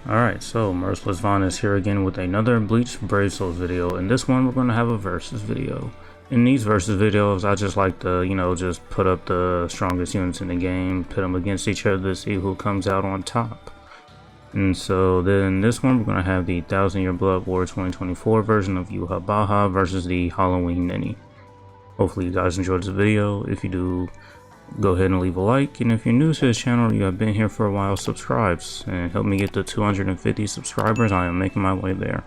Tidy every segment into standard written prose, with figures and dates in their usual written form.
Alright, so Merciless Vaughn is here again with another Bleach Brave Souls video. In this one, we're going to have a versus video. In these versus videos, I just like to, just put up the strongest units in the game, pit them against each other to see who comes out on top. And so then this one, we're going to have the 1000 Year Blood War 2024 version of Yhwach versus the Halloween Ninny. Hopefully you guys enjoyed this video. If you do, go ahead and leave a like, and if you're new to this channel, you have been here for a while, subscribe and help me get to 250 subscribers. I am making my way there.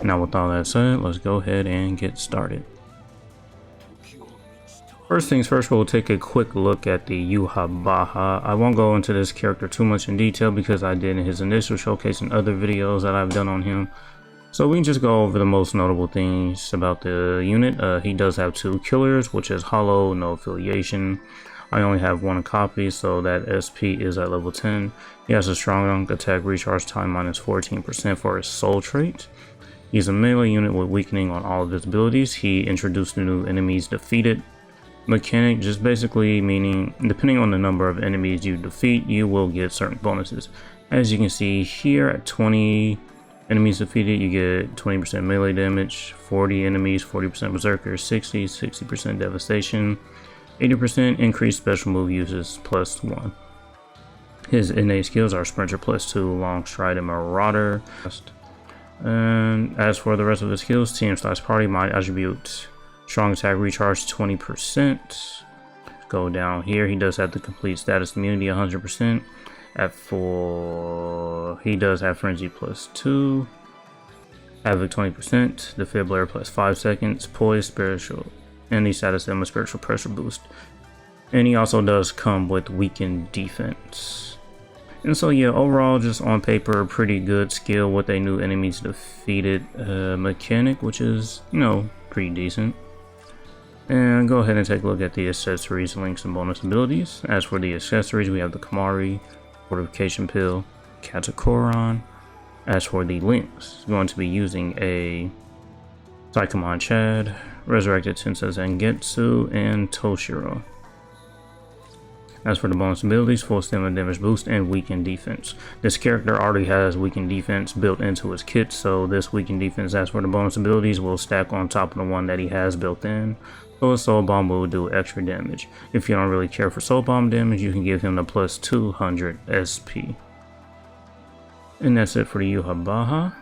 Now with all that said, let's go ahead and get started. First things first, we'll take a quick look at the Yhwach. I won't go into this character too much in detail because I did in his initial showcase and other videos that I've done on him. So we can just go over the most notable things about the unit. He does have 2 killers, which is Hollow, no affiliation. I only have 1 copy, so that SP is at level 10. He has a strong attack recharge time minus 14% for his soul trait. He's a melee unit with weakening on all of his abilities. He introduced the new enemies defeated mechanic, just basically meaning depending on the number of enemies you defeat, you will get certain bonuses. As you can see here, at 20 enemies defeated, you get 20% melee damage, 40 enemies, 40% berserker, 60% devastation, 80% increased special move uses plus 1. His innate skills are Sprinter plus 2, Long Stride, and Marauder. And as for the rest of his skills, Team/Party might attribute strong attack recharge 20%. Go down here, he does have the complete status immunity 100%. At 4, he does have Frenzy plus 2, Havoc 20%, Defibrillator plus 5 seconds, Poise, Spiritual, and the status and Spiritual Pressure boost. And he also does come with weakened defense. And so yeah, overall, just on paper, pretty good skill with a new enemies defeated mechanic, which is, pretty decent. And go ahead and take a look at the accessories, links, and bonus abilities. As for the accessories, we have the Kamari, Fortification Pill, Katakoron. As for the links, going to be using a Psychomon Chad, Resurrected Tensei Zangetsu, and Toshiro. As for the bonus abilities, full stamina damage boost and weakened defense. This character already has weakened defense built into his kit, so this weakened defense, as for the bonus abilities, will stack on top of the one that he has built in. So a Soul Bomb will do extra damage. If you don't really care for Soul Bomb damage, you can give him the plus 200 SP. And that's it for the Yhwach.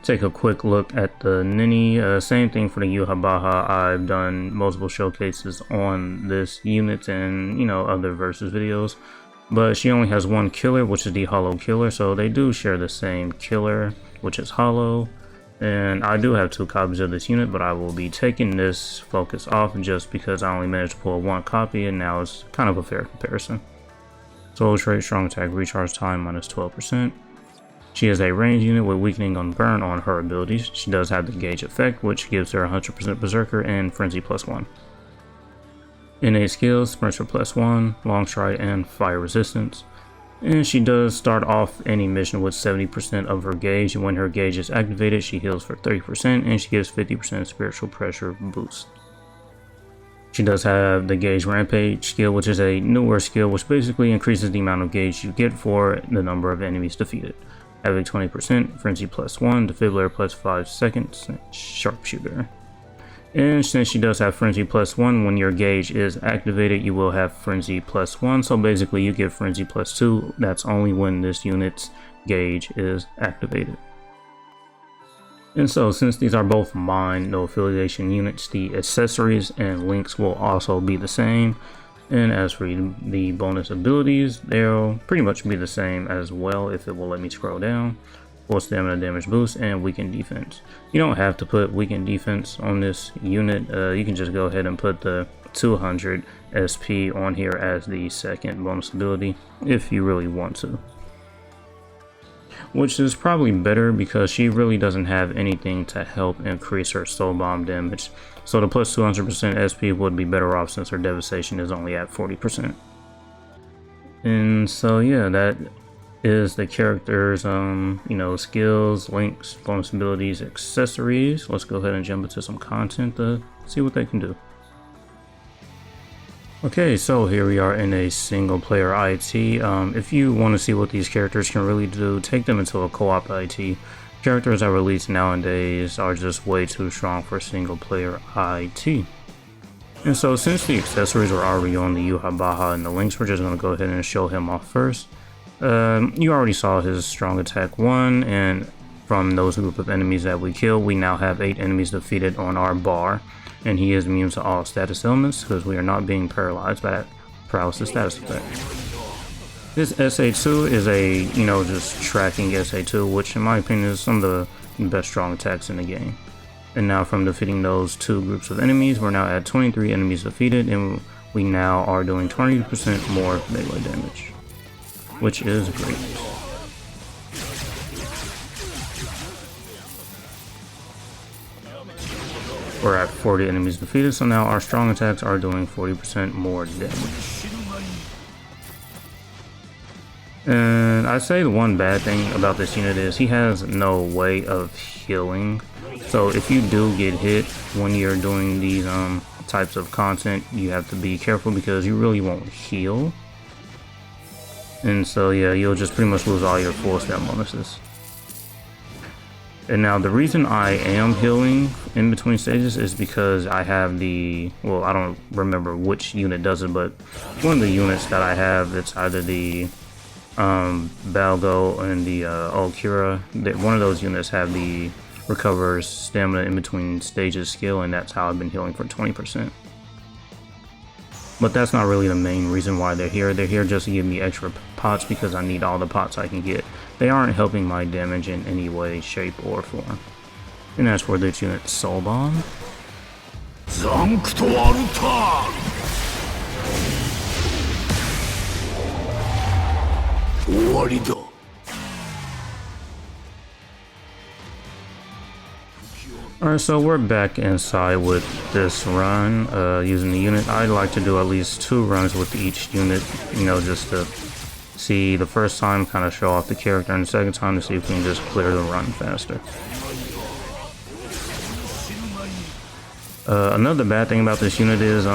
Take a quick look at the Ninny. Same thing for the Yhwach. I've done multiple showcases on this unit and other versus videos, but she only has 1 killer, which is the Hollow killer, so they do share the same killer, which is Hollow. And I do have 2 copies of this unit, but I will be taking this focus off just because I only managed to pull 1 copy, and now it's kind of a fair comparison. Soul trait, strong attack recharge time minus 12%. She is a ranged unit with weakening on burn on her abilities. She does have the gauge effect, which gives her 100% berserker and frenzy plus 1. Innate skills, Sprinter plus 1, long stride, and fire resistance. And she does start off any mission with 70% of her gauge, and when her gauge is activated, she heals for 30%, and she gives 50% spiritual pressure boost. She does have the Gauge Rampage skill, which is a newer skill, which basically increases the amount of gauge you get for the number of enemies defeated. Having 20%, Frenzy plus 1, Defibrillator plus 5 seconds, Sharpshooter. And since she does have Frenzy plus 1, when your gauge is activated, you will have Frenzy plus 1. So basically you get Frenzy plus 2. That's only when this unit's gauge is activated. And so since these are both mine, no affiliation units, the accessories and links will also be the same. And as for the bonus abilities, they'll pretty much be the same as well if it will let me scroll down. Full stamina damage boost and weakened defense. You don't have to put weakened defense on this unit. You can just go ahead and put the 200 SP on here as the second bonus ability if you really want to. Which is probably better because she really doesn't have anything to help increase her soul bomb damage. So the plus 200% SP would be better off since her devastation is only at 40%. And so yeah, that is the character's skills, links, bonus abilities, accessories. Let's go ahead and jump into some content to see what they can do. Okay, so here we are in a single player IT. If you want to see what these characters can really do, take them into a co-op IT. Characters that release nowadays are just way too strong for single player IT. And so since the accessories are already on the Yhwach and the links, we're just going to go ahead and show him off first. You already saw his strong attack 1, and from those group of enemies that we kill, we now have 8 enemies defeated on our bar. And he is immune to all status elements because we are not being paralyzed by that paralysis status effect. This SA2 is a, just tracking SA2, which in my opinion is some of the best strong attacks in the game. And now from defeating those 2 groups of enemies, we're now at 23 enemies defeated, and we now are doing 20% more melee damage, which is great. We're at 40 enemies defeated, so now our strong attacks are doing 40% more damage. And I'd say the one bad thing about this unit is he has no way of healing. So if you do get hit when you're doing these types of content, you have to be careful because you really won't heal. And so yeah, you'll just pretty much lose all your full stat bonuses. And now the reason I am healing in between stages is because I have the, well, I don't remember which unit does it, but one of the units that I have, it's either the Balgo and the Okura. One of those units have the recovers stamina in between stages skill, and that's how I've been healing for 20%. But that's not really the main reason why they're here. They're here just to give me extra pots because I need all the pots I can get. They aren't helping my damage in any way, shape, or form. And as for this unit, Soul Bomb. Alright, so we're back inside with this run using the unit. I'd like to do at least 2 runs with each unit, just to see the first time kind of show off the character, and the second time to see if we can just clear the run faster. Another bad thing about this unit is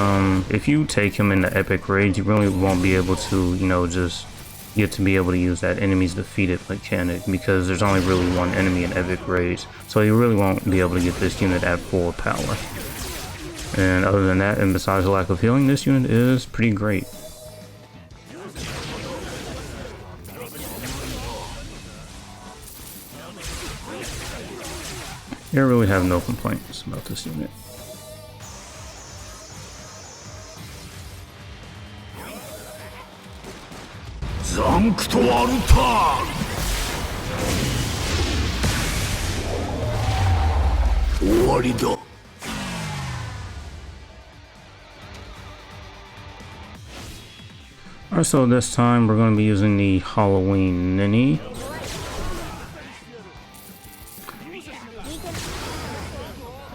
if you take him into epic raids, you really won't be able to just get to be able to use that enemies defeated mechanic, because there's only really one enemy in epic raids, so you really won't be able to get this unit at full power. And other than that, and besides the lack of healing, this unit is pretty great. I really have no complaints about this unit. Alright, so this time we're going to be using the Halloween Ninny.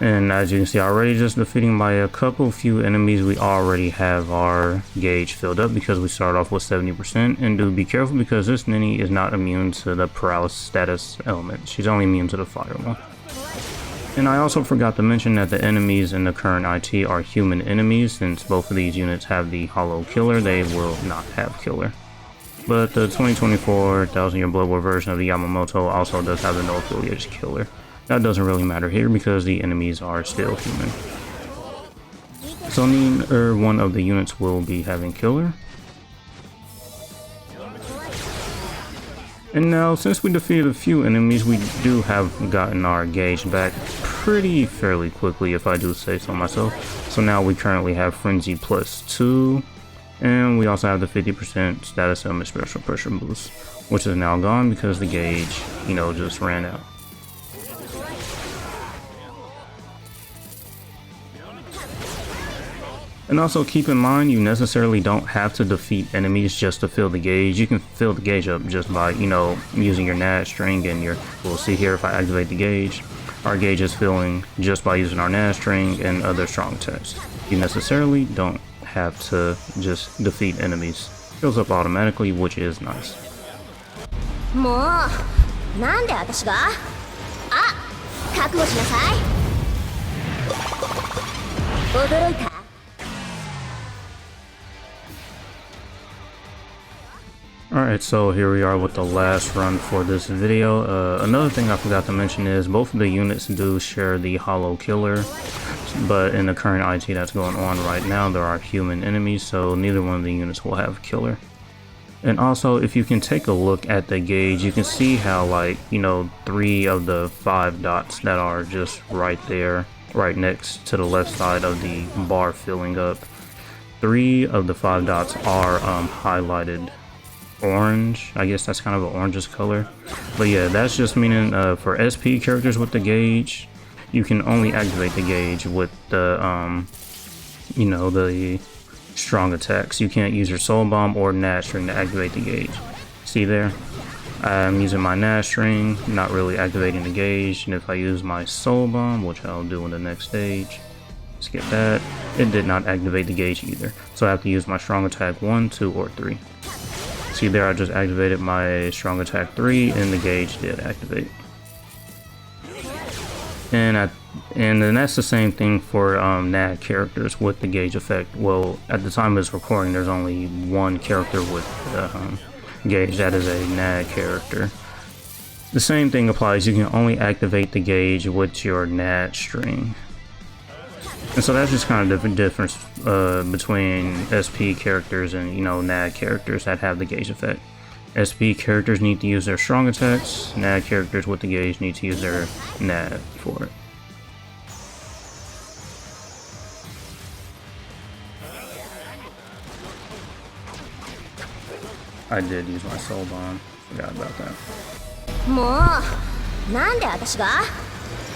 And as you can see, already just defeating by a few enemies, we already have our gauge filled up because we start off with 70%. And do be careful because this Ninny is not immune to the paralysis status element. She's only immune to the fire one. And I also forgot to mention that the enemies in the current IT are human enemies. Since both of these units have the Hollow Killer, they will not have Killer. But the 2024 1000 Year Blood War version of the Yamamoto also does have the No Affiliated Killer. That doesn't really matter here because the enemies are still human. So neither one of the units will be having Killer. And now, since we defeated a few enemies, we do have gotten our gauge back fairly quickly, if I do say so myself. So now we currently have Frenzy +2, and we also have the 50% status element special pressure boost, which is now gone because the gauge, just ran out. And also keep in mind, you necessarily don't have to defeat enemies just to fill the gauge. You can fill the gauge up just by, using your NAD string and we'll see here if I activate the gauge. Our gauge is filling just by using our NAD string and other strong attacks. You necessarily don't have to just defeat enemies. It fills up automatically, which is nice. もう、なんで私が？あ、覚悟しなさい。 驚いた。Alright, so here we are with the last run for this video. Another thing I forgot to mention is both of the units do share the Hollow Killer, but in the current IT that's going on right now, there are human enemies, so neither one of the units will have Killer. And also, if you can take a look at the gauge, you can see how, like, you know, 3 of the 5 dots that are just right there, right next to the left side of the bar filling up, 3 of the 5 dots are highlighted orange. I guess that's kind of an orangish color, but yeah, that's just meaning for SP characters with the gauge, you can only activate the gauge with the you know, the strong attacks. You can't use your soul bomb or Nash string to activate the gauge. See there, I'm using my Nash string, not really activating the gauge, and if I use my soul bomb, which I'll do in the next stage, skip that, it did not activate the gauge either, so I have to use my strong attack 1, 2, or 3. See there, I just activated my strong attack 3 and the gauge did activate. And then that's the same thing for NAD characters with the gauge effect. Well, at the time of this recording, there's only one character with gauge that is a NAD character. The same thing applies, you can only activate the gauge with your NAD string. And so that's just kind of the difference between SP characters and, you know, NAD characters that have the gauge effect. SP characters need to use their strong attacks, NAD characters with the gauge need to use their NAD for it. I did use my soul bomb, forgot about that. もうなんで私が？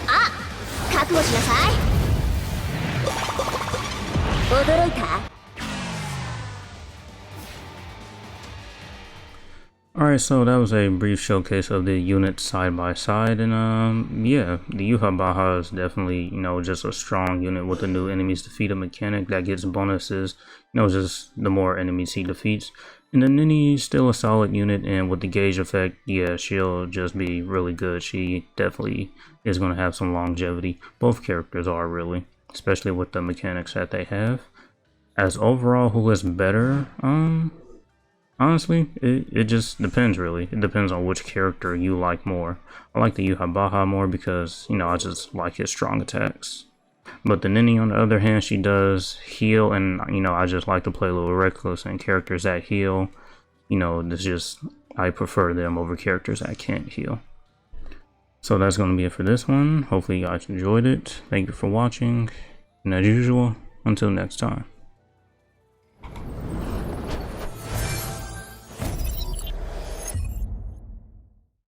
あ、覚悟しなさい。驚いた？ Alright, so that was a brief showcase of the units side by side, and yeah, the Yhwach is definitely, you know, just a strong unit with the new enemies defeated mechanic that gets bonuses, you know, just the more enemies he defeats. And the Ninny is still a solid unit, and with the gauge effect, yeah, she'll just be really good. She definitely is going to have some longevity. Both characters are, really, especially with the mechanics that they have. As overall, who is better? Honestly, it just depends, really. It depends on which character you like more. I like the Yhwach more because, you know, I just like his strong attacks. But the Ninny, on the other hand, she does heal, and, you know, I just like to play a little reckless, and characters that heal, you know, it's just, I prefer them over characters that can't heal. So that's going to be it for this one. Hopefully you guys enjoyed it. Thank you for watching, and as usual, until next time.